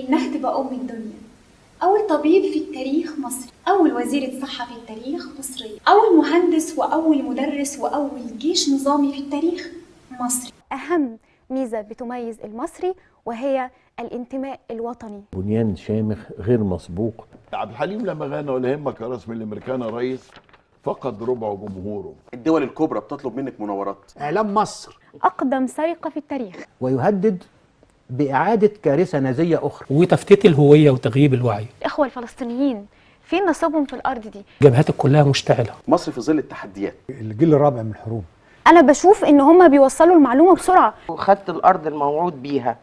إنها تبقى أم الدنيا. أول طبيب في التاريخ مصري، أول وزيرة صحة في التاريخ مصرية، أول مهندس وأول مدرس وأول جيش نظامي في التاريخ مصري. أهم ميزة بتميز المصري وهي الانتماء الوطني. بنيان شامخ غير مسبوق. عبد الحليم لما غنى ولا يهمك يا راس من الامريكان يا ريس فقد ربع جمهوره. الدول الكبرى بتطلب منك مناورات. إعلام مصر أقدم سرقة في التاريخ، ويهدد بإعادة كارثة نازية أخرى، وتفتيت الهوية وتغييب الوعي. الإخوة الفلسطينيين فين نصيبهم في الأرض دي؟ جبهات كلها مشتعلة. مصر في ظل التحديات. الجيل الرابع من الحروب. أنا بشوف إن هما بيوصلوا المعلومة بسرعة. وخدت الأرض الموعود بيها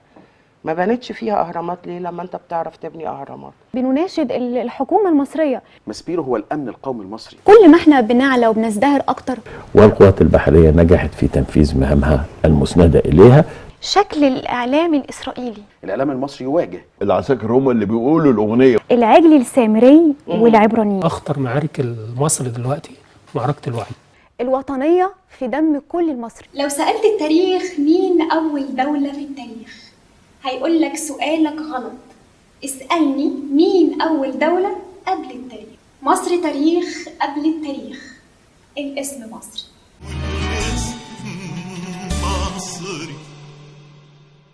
ما بنتش فيها أهرامات ليه لما أنت بتعرف تبني أهرامات؟ بنناشد الحكومة المصرية. مسبيرو هو الأمن القومي المصري. كل ما احنا بنعلى وبنزدهر أكتر والقوات البحرية نجحت في تنفيذ مهامها المسندة إليها. شكل الإعلام الإسرائيلي، الإعلام المصري يواجه. العساكر هم اللي بيقولوا الأغنية. العجل السامري والعبرانيين. أخطر معارك مصر دلوقتي معركة الوعي. الوطنية في دم كل المصري. لو سألت التاريخ مين أول دولة في التاريخ هيقولك سؤالك غلط. اسألني مين أول دولة قبل التاريخ. مصر تاريخ قبل التاريخ. الاسم مصري. مصري.